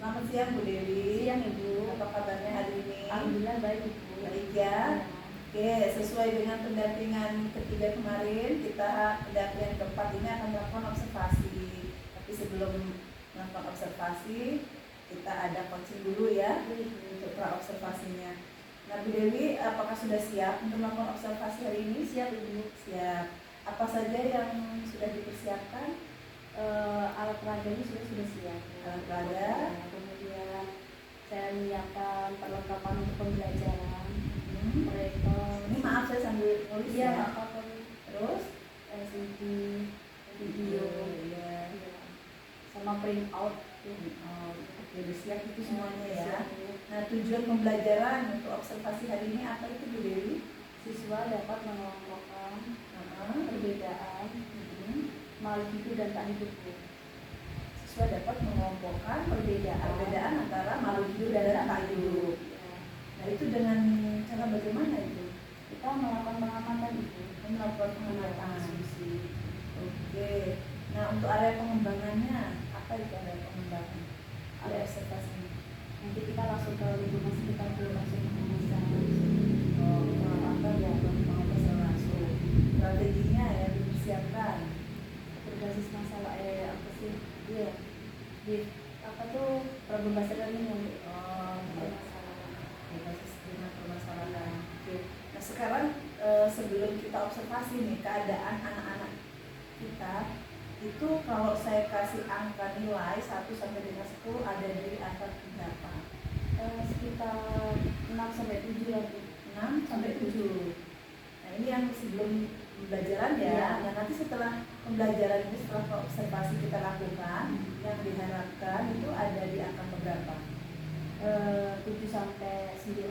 Selamat siang Bu Dewi. Siang Ibu. Apa kabarnya hari ini? Alhamdulillah baik Ibu. Baik ya. Oke, sesuai dengan pendampingan ketiga kemarin, kita pendampingan keempat ini akan melakukan observasi. Tapi sebelum melakukan observasi, kita ada coaching dulu ya untuk pra observasinya. Nah Bu Dewi, apakah sudah siap untuk melakukan observasi hari ini? Siap Ibu. Siap. Apa saja yang sudah dipersiapkan? Alat peraganya sudah siap. Alat peraga. Kemudian saya menyiapkan perlengkapan untuk pembelajaran. Proyektor. Ini maaf saya sambil nulis Iya, ya. Pak apa Terus LCD, video, ya. sama print out. Oke, udah siap itu semuanya ya. Nah, tujuan pembelajaran untuk observasi hari ini apa itu Bu Dewi? Siswa dapat mengelompokkan perbedaan makhluk hidup dan tak hidupku. Siswa dapat mengelompokkan perbedaan antara makhluk hidup dan tak hidup. Nah, itu dengan cara bagaimana itu? Kita melakukan pengamatan itu. Melakukan pengamatan. Oke. Nah, untuk area pengembangannya apa itu area pengembangan? Area observasinya. Nanti kita langsung ke lingkungan sekitar itu langsung mengajar. Pengamatan ya, pengamatan langsung. Strateginya ya dipersiapkan. Berbasis masalah apa sih? Iya. Di apa tuh problem bahasa learning yang berbasis dengan permasalahan. Oke. Nah sekarang sebelum kita observasi nih keadaan anak-anak kita itu kalau saya kasih angka nilai 1 sampai dengan 10 ada di angka berapa? Sekitar 6 sampai 7 ya. 6 sampai 7. Nah ini yang sebelum pembelajaran ya. Ya. Nah nanti setelah pembelajaran ini setelah observasi kita lakukan yang diharapkan itu ada di angka berapa? 7 sampai 9.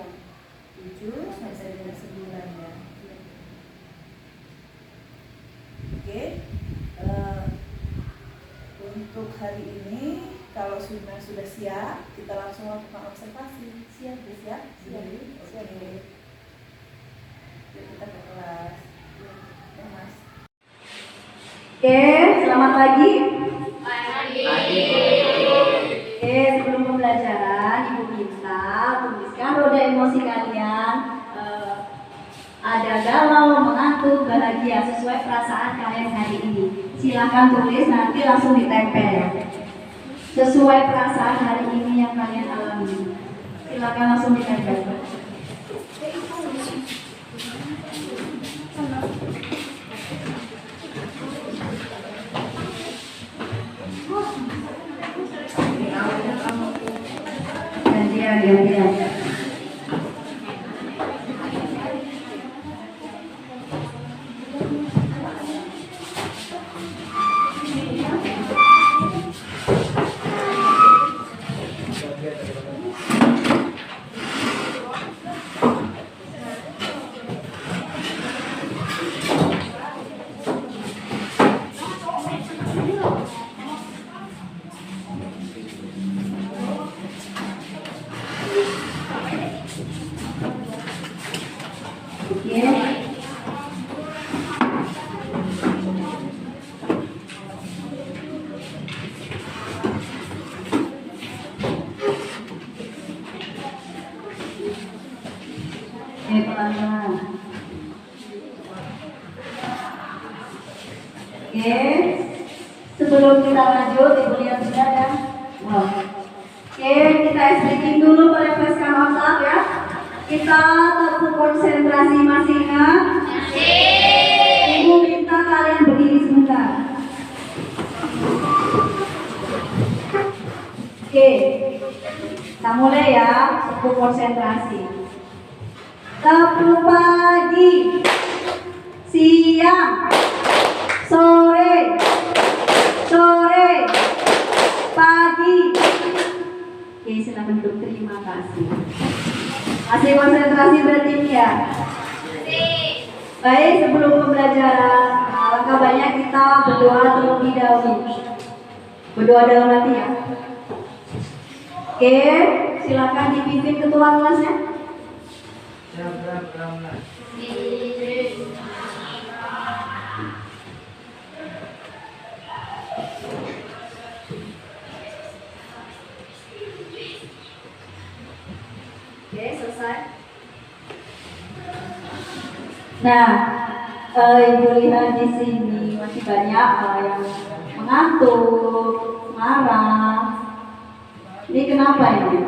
7 sampai dengan 9 ya. Oke. Untuk hari ini kalau sudah siap kita langsung lakukan observasi. Siap. Siap. Oke. Yuk kita ke kelas. Ya Mas. Oke, selamat pagi. Pagi. Oke, sebelum pembelajaran Ibu minta tuliskan roda emosi kalian. Ada galau, mengantuk, bahagia sesuai perasaan kalian hari ini. Silahkan tulis, nanti langsung ditempel. Sesuai perasaan hari ini yang kalian alami. Silahkan langsung ditempel. Gantian. Pelan-pelan. Oke, sebelum kita lanjut, Ibu lihat sudah ya. Oke, kita explain dulu merefreshkan otak ya. Kita tetap konsentrasi masih ingat? Ibu minta kalian berdiri sebentar. Oke, kita mulai ya. Tetap konsentrasi. Tepuk pagi, siang, sore, pagi. Oke, silakan duduk. Terima kasih. Masih konsentrasi berarti ya. Baik, sebelum pembelajaran, alangkah banyak kita berdoa terlebih dahulu. Berdoa dalam hati ya. Oke, silakan dipimpin ketua kelasnya. selesai. Nah, Ibu lihat di sini masih banyak yang mengantuk, marah. Ini kenapa ini?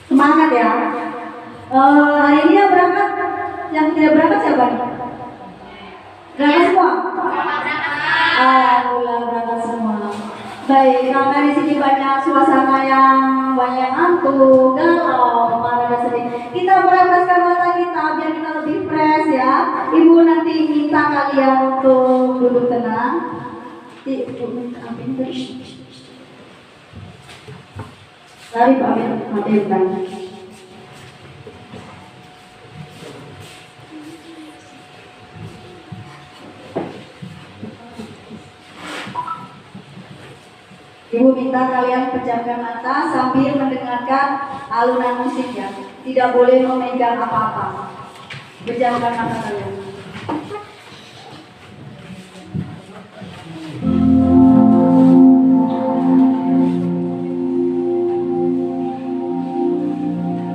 Semangat ya. Hari ini yang berangkat, yang tidak berangkat siapa nih? Berangkat semua? Alhamdulillah berangkat semua. Baik, karena di sini banyak suasana yang banyak ngantuk, galau, marah dan sedih. Kita merefreshkan mata kita biar kita lebih fresh ya. Ibu nanti minta kalian untuk duduk tenang. Ibu minta ambil terus. Lari Pak Amir, matikan. Ibu minta kalian pejamkan mata sambil mendengarkan alunan musik ya. Tidak boleh memegang apa-apa. Pejamkan mata kalian.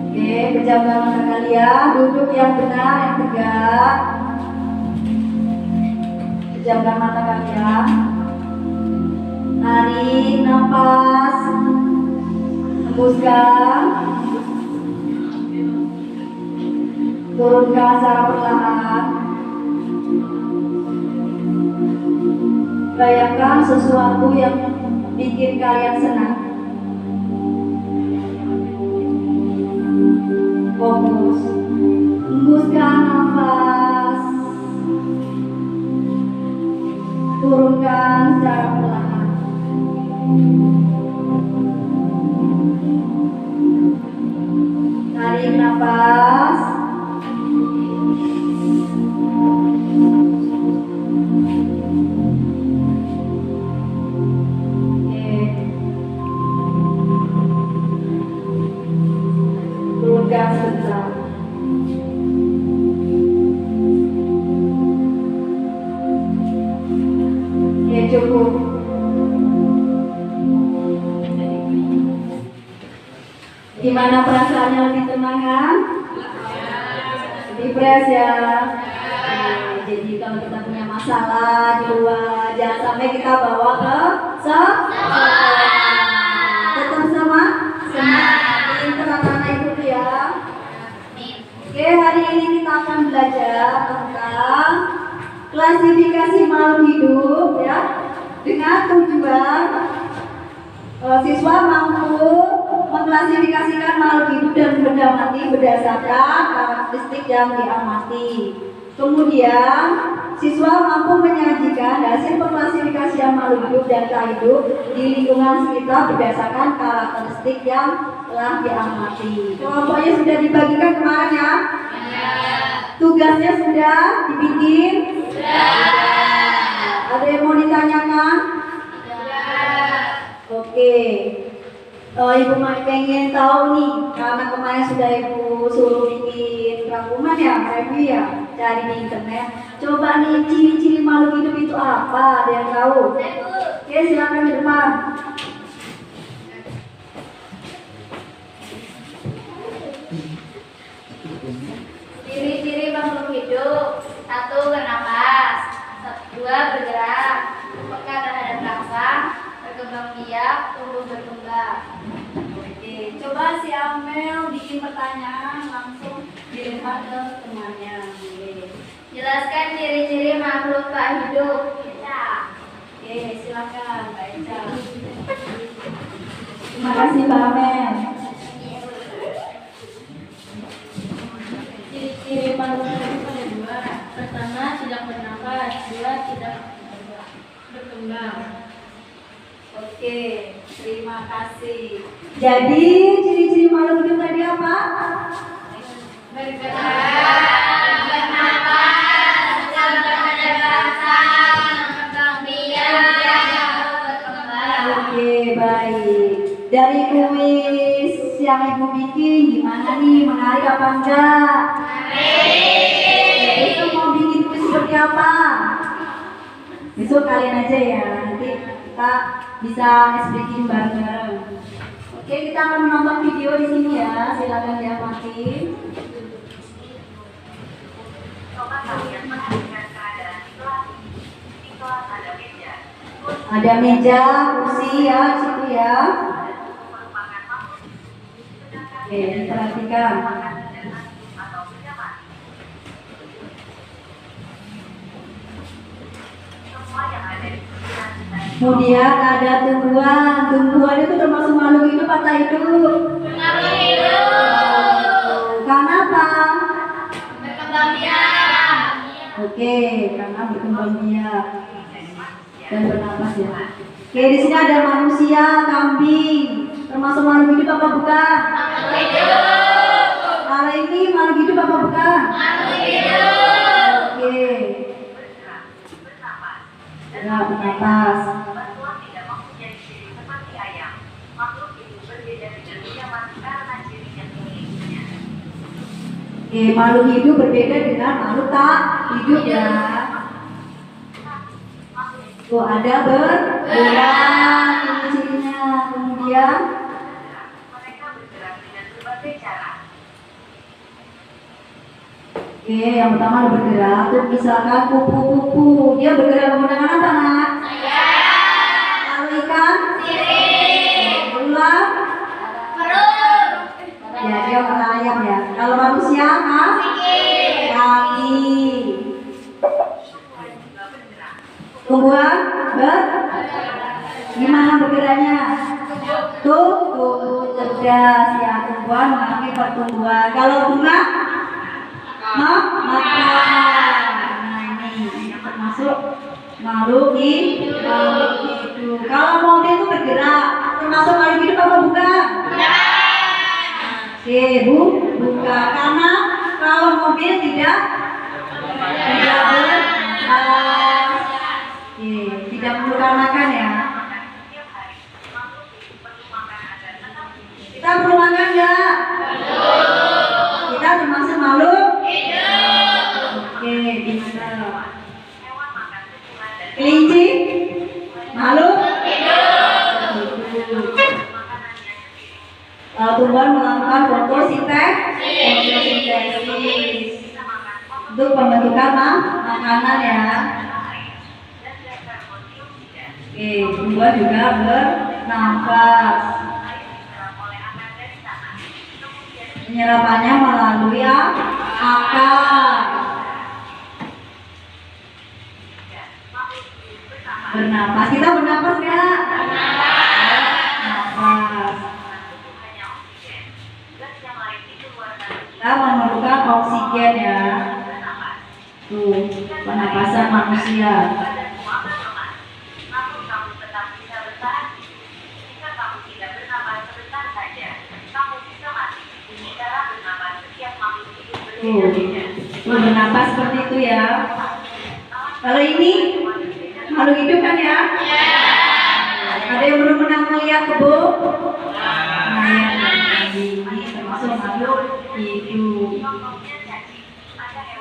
Oke, pejamkan mata kalian. Duduk yang benar, yang tegak. Pejamkan mata kalian. Tarik nafas, hembuskan, turunkan secara perlahan. Bayangkan sesuatu yang bikin kalian senang. Fokus, hembuskan nafas, turunkan secara perlahan. Tarik nafas, turunkan sebentar. Cukup. Gimana perasaannya, lebih tenang kan? Lebih fresh ya. Jadi kalau kita punya masalah di luar, jangan sampai kita bawa ke sekolah. Tetap sama? Pinter anak-anak itu ya. Oke, hari ini kita akan belajar tentang klasifikasi makhluk hidup ya, dengan tujuan siswa mampu mengklasifikasikan makhluk hidup dan benda mati berdasarkan karakteristik yang diamati. Kemudian siswa mampu menyajikan hasil pengklasifikasian makhluk hidup dan tak hidup di lingkungan sekitar berdasarkan karakteristik yang telah diamati. Kelompoknya sudah dibagikan kemarin ya? Tugasnya sudah dibikin? Ada yang mau ditanyakan? Oke. Ibu pengen tahu nih, karena kemarin sudah Ibu suruh bikin rangkuman ya, review ya, cari di internet. Coba nih ciri-ciri makhluk hidup itu apa? Ada yang tahu? Oke, silakan di depan. Ciri-ciri makhluk hidup: 1. Bernapas, 2. Bergerak, peka terhadap rasa, berkembang biak, tumbuh berkembang. Oke, coba si Amel bikin pertanyaan langsung dilempar ke temannya. Jelaskan ciri-ciri makhluk tak hidup. Oke, silakan Mbak Eca. Terima kasih Mbak Amel. Ciri-ciri makhluk hidup ada 2. Pertama, tidak bernafas. 2, tidak berkembang. Oke, terima kasih. Jadi ciri-ciri makhluk hidup tadi apa? Bergerak, bernapas, terhadap rasa, berkembang biak, berkembang. Oke, baik. Dari kuis yang Ibu bikin gimana nih? Menarik apa enggak? Besok mau bikin kuis seperti apa? Besok kalian aja ya. Nanti kita bisa bikin bareng-bareng. Oke, kita akan menonton video di sini ya. Silakan diamati. Ada meja, kursi ya di situ ya. Oke, diperhatikan. Kemudian ada tumbuhan. Tumbuhan itu termasuk makhluk hidup atau hidup? Makhluk hidup. Karena apa? Berkembang biak. Oke, karena berkembang biak dan bernapas ya. Oke, di sini ada manusia, kambing. Termasuk makhluk hidup apa bukan? Makhluk hidup. Kalau ini makhluk hidup apa bukan? Makhluk hidup. Oke. Ya, bernapas. Oke, makhluk hidup berbeda dengan makhluk tak hidup ya. Tuh ada bergerak ciri-cirinya. Kemudian oke, yang pertama ada bergerak. Tuh misalkan kupu-kupu, dia bergerak menggunakan apa nak? Kalau ikan, ular, Perut. ya dia merayap ya. Kalau manusia, kaki. Tumbuhan gimana bergeraknya? Tuh cerdas ya. Tumbuhan mengalami pertumbuhan. Kalau bunga, makan. Nah ini termasuk makhluk hidup. Kalau mobil itu bergerak, termasuk makhluk hidup apa bukan? Oke, bukan. Karena kalau mobil tidak tidak memerlukan makan ya. Kita perlu makan nggak? Kita termasuk makhluk hidup. Oke, bisa. Kelinci makhluk hidup. Tumbuhan melakukan fotosintesis untuk pembentukan makanan ya. Oke, tumbuhan juga bernafas. Penyerapannya melalui akar. Bernapas, kita bernapas nggak? Bernapas. Kita memerlukan oksigen ya. Tuh, pernapasan manusia. Tuh, bernapas seperti itu ya. Kalau ini makhluk hidup kan ya? Ada yang belum pernah melihat kebun? Nah, ini termasuk makhluk hidup.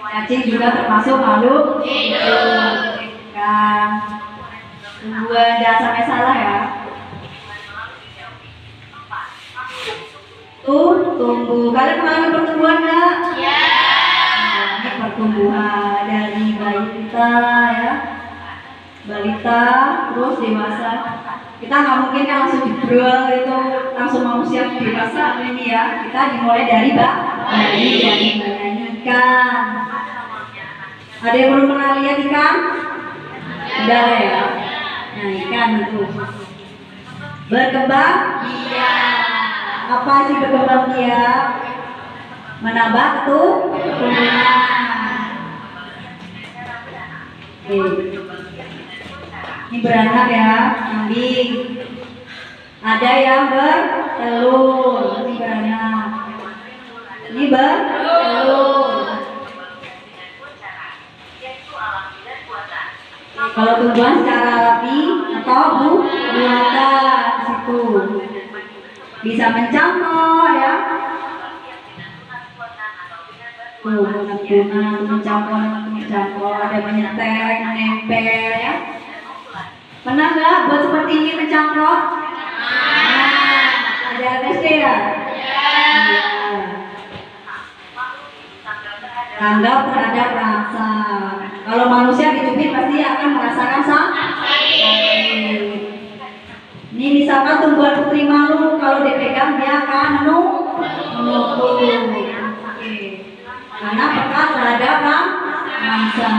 Cacing juga termasuk makhluk hidup. Kan? Tumbuhan, jangan sampai salah ya. Tuh, tumbuh. Kalian mengalami pertumbuhan nggak? Nah, ini pertumbuhan dari balita ya. Balita, terus dewasa. Kita nggak mungkin kan langsung jebrol itu langsung manusia dewasa ini ya. Kita dimulai dari bayi, dari ikan. Ada yang belum pernah lihat ikan? Udah ya. Nah, ikan itu berkembang biak. Apa sih berkembang biak? Menambah tumbuhan. Ini beranak ya, kambing. Ada yang bertelur, ini beranak. Ini bertelur. Kalau tumbuhan secara alami atau buatan situ bisa mencangkok ya. Tuh, mencangkok, ada menyetek, menempel ya. Pernah nggak buat seperti ini mencangkok? Nah, ajarkan Tanggap terhadap rasa. Kalau manusia dicubit pasti akan merasakan sakit. Ini misalkan tumbuhan putri malu, kalau dipegang dia akan menukul. Karena pekat terhadap rasa.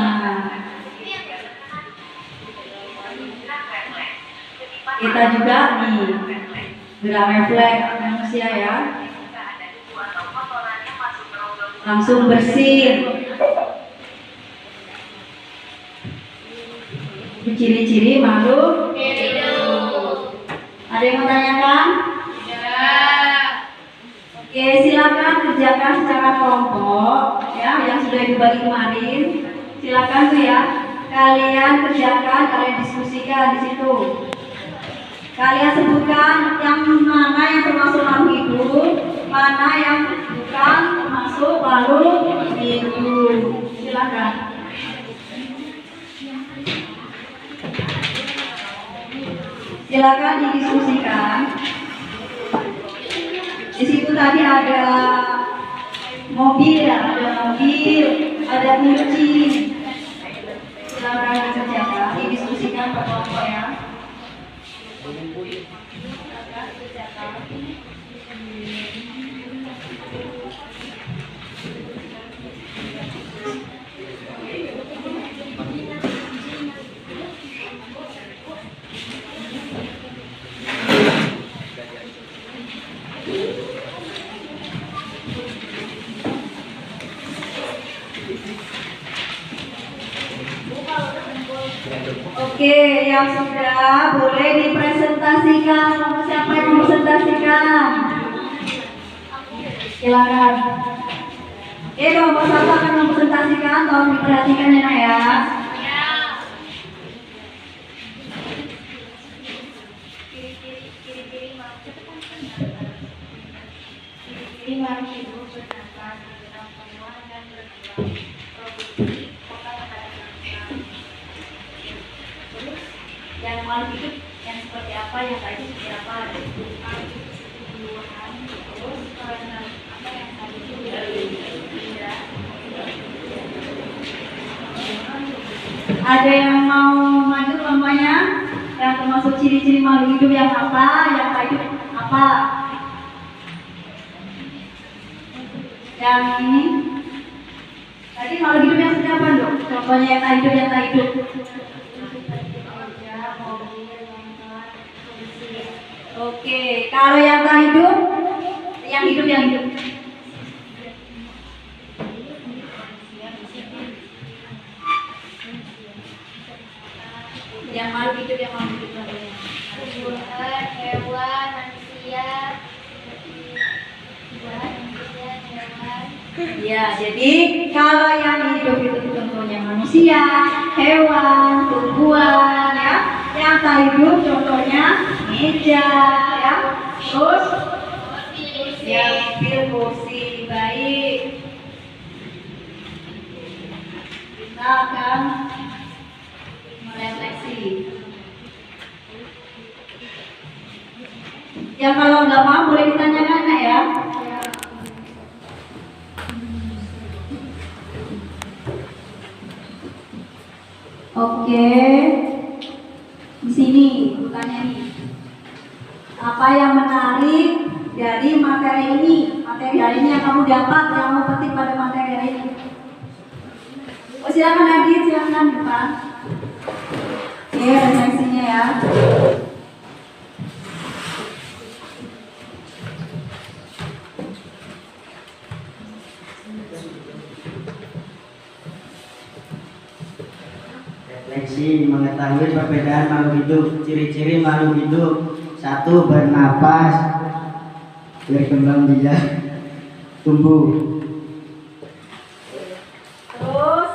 Kita juga nih gerak refleks manusia ya. Langsung bersih. Ciri-ciri makhluk hidup. Ada yang mau tanyakan? Oke, silakan kerjakan secara kelompok ya, yang sudah dibagi kemarin. Silakan tuh ya, kalian kerjakan, kalian diskusikan di situ. Kalian sebutkan yang mana yang termasuk makhluk hidup, mana yang bukan termasuk makhluk hidup. Silakan. Silakan didiskusikan. Di situ tadi ada mobil, ada kunci. Silakan dikerjakan, didiskusikan per kelompok ya. Oke, yang sudah boleh dipresentasikan. Siapa yang mau presentasikan? Silakan. Kelompok satu akan mempresentasikan, tolong diperhatikan ya, Nak ya. Ciri-ciri makhluk hidup bernafas, bergerak penguat dan berkembang, produksi, fokus pada manusia. Terus yang makhluk hidup yang seperti apa, yang tadi seperti apa? Makhluk hidup seperti tumbuhan. Terus karena apa yang tadi itu dari benda. Ada yang mau maju kelompoknya? Yang termasuk ciri-ciri makhluk hidup yang apa? Yang tadi apa? Yang ini tadi makhluk hidup yang seperti apa dok? Contohnya yang tak hidup, Oke, kalau yang tak hidup, yang hidup. Yang makhluk hidup Tumbuhan, hewan, manusia. Ya, jadi kalau yang hidup itu contohnya manusia, hewan, tumbuhan, ya. Yang tak hidup contohnya meja, ya. Terus kursi, baik. Kita akan merefleksi. Ya kalau nggak paham boleh ditanyakan Nak, ya. Oke, di sini bukannya nih. Apa yang menarik dari materi ini? Materi hari ini yang kamu dapat, yang kamu petik pada materi hari ini. Oh, silakan Nadine, silakan depan. Oke, refleksinya ya. Refleksi mengetahui perbedaan makhluk hidup. Ciri-ciri makhluk hidup: 1. Bernapas, berkembang biak, tumbuh. Terus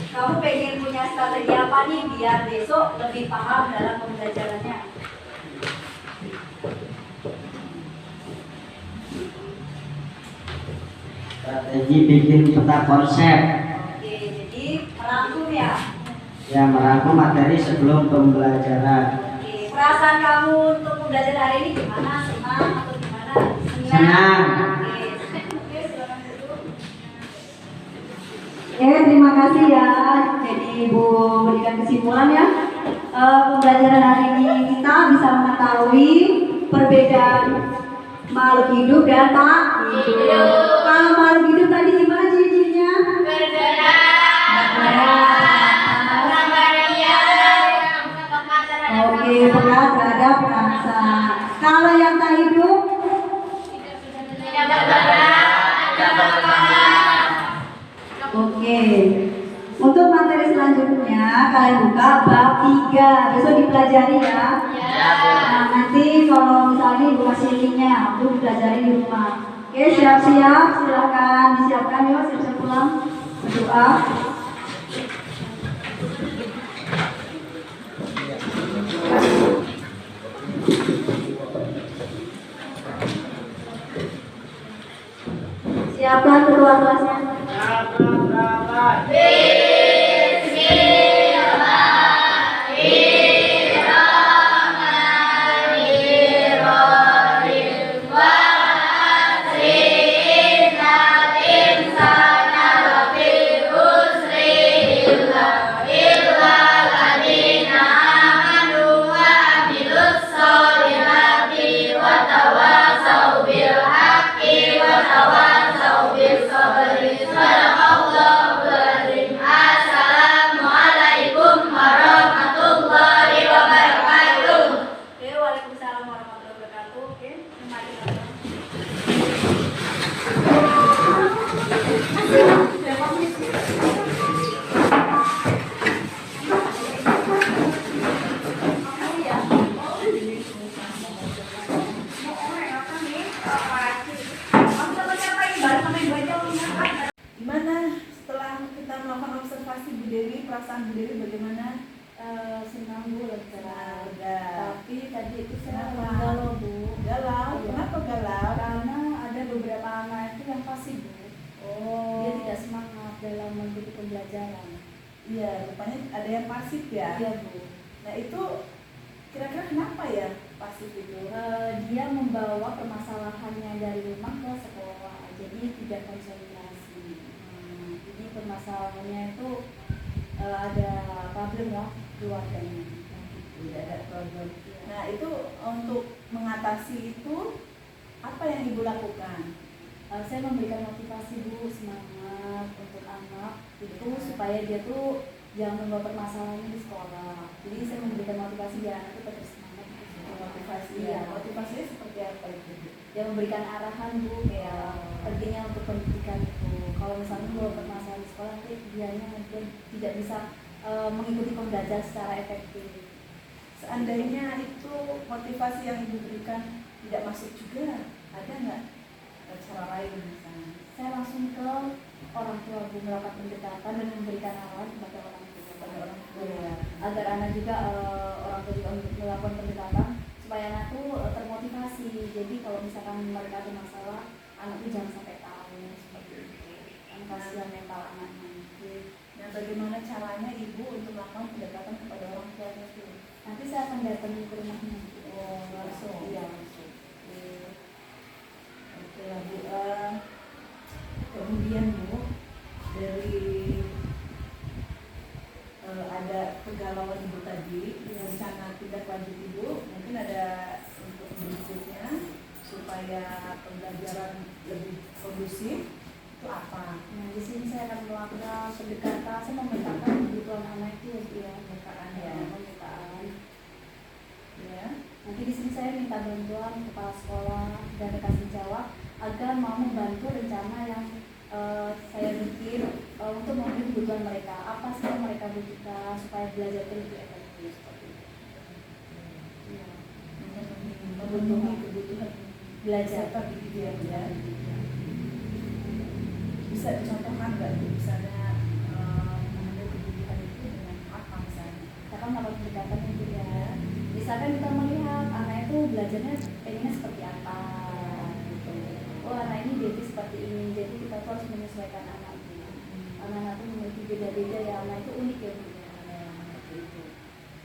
kamu pengen punya strategi apa nih biar besok lebih paham dalam pembelajarannya? Strategi bikin peta konsep. Oke, jadi merangkum ya. Ya, merangkum materi sebelum pembelajaran. Oke, perasaan kamu untuk pembelajaran hari ini gimana? Senang atau gimana? Senang. Oke, silakan duduk. kesimpulan ya. Pembelajaran hari ini kita bisa mengetahui perbedaan makhluk hidup dan tak hidup. Kalau makhluk hidup tadi gimana ciri-cirinya? Oke, peka terhadap rasa. Kalau yang tak hidup? Oke. Untuk materi selanjutnya kalian buka bab 3. Besok dipelajari ya. Nah, nanti kalau misalnya ibu kasih linknya untuk dipelajari di rumah. Oke, siap-siap, silakan disiapkan yuk, siap-siap pulang berdoa. Siapkan ketua kelasnya. Oke, waalaikumsalam warahmatullahi wabarakatuh. Oke, mari kita. Gimana setelah kita melakukan observasi Bu Dewi, perasaan Bu Dewi bagaimana? Senang Bu, lega. Lega. Tapi tadi itu saya Kenapa? galau Bu. Galau? Iya. Kenapa galau? Karena ada beberapa anak itu yang pasif Bu. Oh, Dia tidak semangat dalam mengikuti pembelajaran. iya, rupanya ada yang pasif ya. Iya Bu. Nah itu kira-kira kenapa ya pasif itu? Dia membawa permasalahannya dari rumah ke sekolah, jadi tidak konsentrasi. Jadi permasalahannya itu ada problem ya keluarganya. Tidak ada problem. Nah itu untuk mengatasi itu apa yang ibu lakukan? Saya memberikan motivasi Bu, semangat untuk anak itu supaya dia tuh jangan membawa permasalahannya di sekolah. Jadi saya memberikan motivasi biar anak itu tetap semangat. Motivasi Iya. ya. Motivasinya seperti apa itu? Dia memberikan arahan Bu, ya pentingnya untuk pendidikan itu. Kalau misalnya membawa permasalahan di sekolah, nanti dianya tidak bisa mengikuti pembelajaran secara efektif. Seandainya itu motivasi yang ibu berikan tidak masuk juga, ada nggak cara lain misalnya? Saya langsung ke orang tua Bu, melakukan pendekatan dan memberikan arahan kepada orang tua. Pada orang tua ya. Agar anak juga orang tua juga melakukan pendekatan supaya anak tuh termotivasi. Jadi kalau misalkan mereka ada masalah, anak tuh jangan sampai tahu seperti itu. Kan kasihan mental anaknya. Nah bagaimana caranya ibu untuk melakukan pendekatan kepada orang tua itu? Nanti saya akan datang ke rumahnya. Oh langsung. Iya langsung. Oke lah Bu. Kemudian Bu dari ada kegalauan ibu tadi, rencana tindak lanjut ibu mungkin ada untuk berikutnya supaya pembelajaran lebih kondusif itu apa? Nah di sini saya akan melakukan pendekatan. Saya memetakan kebutuhan anak itu ya, Pembukaan ya. pemetaan. Ya. Nanti di sini saya minta bantuan kepala sekolah dan kasih jawab agar mau membantu rencana yang saya bikin untuk memenuhi kebutuhan mereka. Apa sih yang mereka butuhkan supaya belajar itu lebih efektif seperti itu. Ya. Memenuhi kebutuhan Belajar. tadi dia ya. Bisa dicontohkan nggak Bu, misalnya memenuhi kebutuhan itu dengan apa misalnya? Kita kan melakukan pendekatan itu ya. Misalkan kita melihat anak itu belajarnya pengennya seperti apa. Gitu. Oh anak ini dia seperti ini, jadi kita tuh harus menyesuaikan anak itu. Anak-anak itu memiliki beda-beda ya, anak itu unik ya Bu. Seperti itu.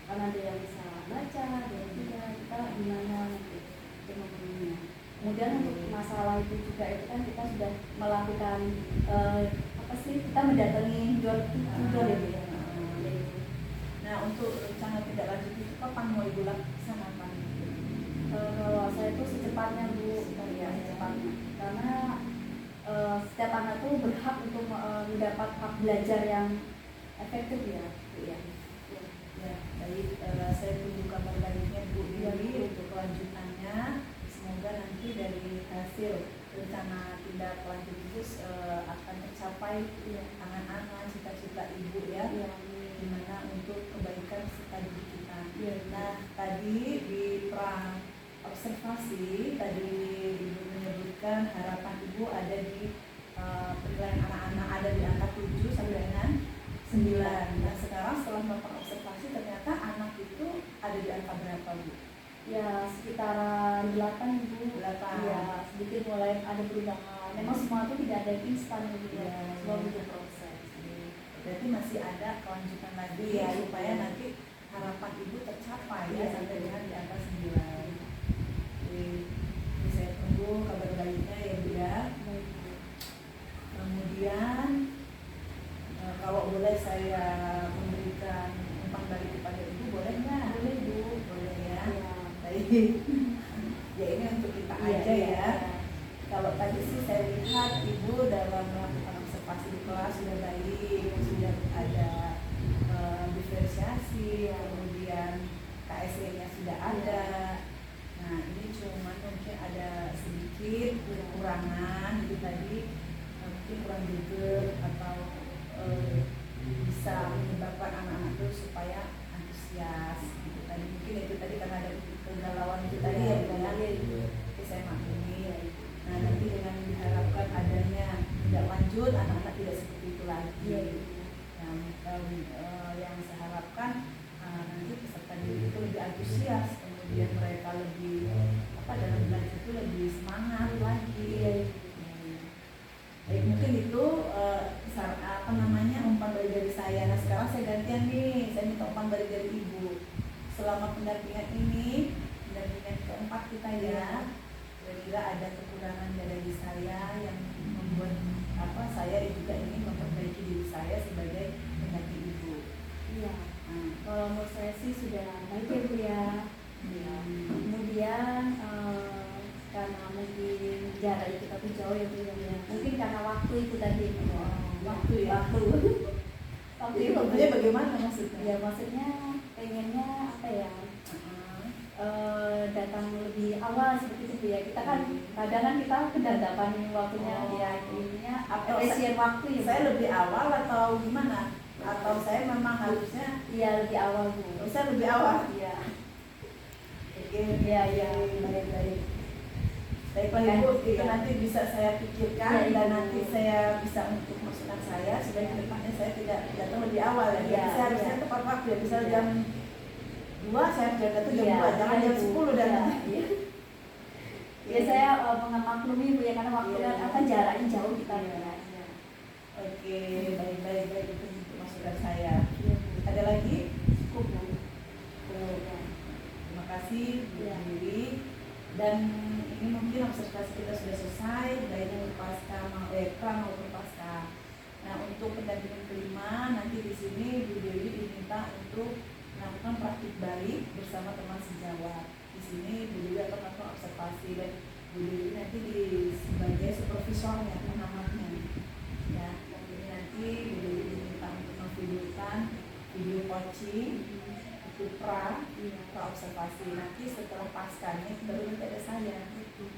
Karena ada yang bisa baca, ada yang tidak, kita gimana gitu untuk memenuhinya. Kemudian untuk masalah itu juga itu kan kita sudah melakukan apa sih, kita mendatangi tutor ya Bu ya. Nah untuk rencana tidak lanjut itu kapan mau Ibu laksanakan? Kalau saya itu secepatnya Bu, Iya, secepatnya. Karena setiap anak tuh berhak untuk mendapat hak belajar yang efektif ya, Bu ya. Ya, baik, saya tunggu kabar baiknya Bu Dewi untuk kelanjutannya. Semoga nanti dari hasil rencana tindak lanjut itu akan tercapai angan-angan cita-cita Ibu ya, dimana untuk kebaikan serta didik kita. Nah, tadi di pra observasi tadi Ibu menyebutkan harapan Ibu ada di penilaian anak-anak ada di angka 7 sampai dengan 9. Nah, sekarang setelah melakukan observasi ternyata anak itu ada di angka berapa Bu? Ya sekitaran 8 Bu. 8. Ya sedikit mulai ada perubahan. Memang semua itu tidak ada yang instan gitu ya. Ya, Semua ya. butuh proses. Berarti masih ada kelanjutan lagi Iya, supaya iya. nanti harapan Ibu tercapai Iya, ya sampai iya. dengan di angka 9. Jadi saya tunggu kabar baiknya ya Bu ya. Baik. Kemudian kalau boleh saya memberikan umpan balik kepada Ibu boleh nggak? Boleh Bu. Boleh ya. Ya. Baik. Ya ini untuk kita Iya, aja iya, ya. iya. Kalau tadi sih saya lihat Ibu dalam melakukan observasi di kelas sudah baik, sudah ada diferensiasi, kemudian KSE-nya sudah ada. Nah ini cuma mungkin ada sedikit kekurangan itu tadi, mungkin kurang greget atau bisa menyebabkan anak-anak itu supaya antusias. Gitu. Tadi mungkin itu tadi karena ada kegalauan itu tadi ya Bu ya. Jadi saya maklumi. Nah nanti dengan diharapkan adanya tidak lanjut anak-anak tidak seperti itu lagi. Yang saya harapkan nanti peserta didik itu lebih antusias, kemudian mereka lebih dalam belajar itu lebih semangat lagi. Baik, mungkin itu umpan balik dari saya. Nah sekarang saya gantian nih, saya minta umpan balik dari Ibu. Selama pendampingan ini, pendampingan keempat kita ya, kira-kira ada kekurangan dari saya yang membuat saya juga ingin memperbaiki diri saya sebagai pendamping Ibu. Iya. Kalau menurut saya sih sudah baik ya Bu ya. Kemudian karena mungkin jarak kita tuh jauh ya Bu ya. Mungkin karena waktu itu tadi. Waktu ya. Waktu Jadi itu waktunya bagaimana maksudnya? Ya maksudnya pengennya apa ya? Datang lebih awal seperti itu ya. Kita kan kadang kita kedadapan waktunya ya ininya efisien waktu ya. Saya lebih awal atau gimana? Atau saya memang harusnya Iya lebih awal Bu. saya lebih awal? Iya. Oke, Iya, iya. baik. Baiklah Ibu, itu nanti bisa saya pikirkan Iya, dan Ibu. nanti saya bisa untuk masukan saya supaya kedepannya saya tidak datang lebih awal ya. Jadi Iya, saya harusnya iya. tepat waktu ya, bisa Iya. jam 2 saya harus datang jam Iya, 2, jangan iya, jam Bu. 10 datang. Iya. Ya saya memaklumi Bu ya karena waktu Iya. kan jaraknya jauh kita Iya. ya. Oke, baik itu untuk masukan saya. Iya. Ada lagi? Cukup Bu. Ya. Terima kasih Bu Iya. Dewi. Dan ini mungkin observasi kita sudah selesai, baik untuk pra maupun pasca. Nah untuk pendampingan kelima nanti di sini Bu Dewi diminta untuk melakukan praktik balik bersama teman sejawat. Di sini Bu Dewi akan melakukan observasi dan Bu Dewi nanti sebagai supervisornya, pengamatnya. Ya, dan ini nanti Bu Dewi diminta untuk memvideokan video coaching itu pra observasi. Nanti setelah paskanya baru nanti ada saya gitu.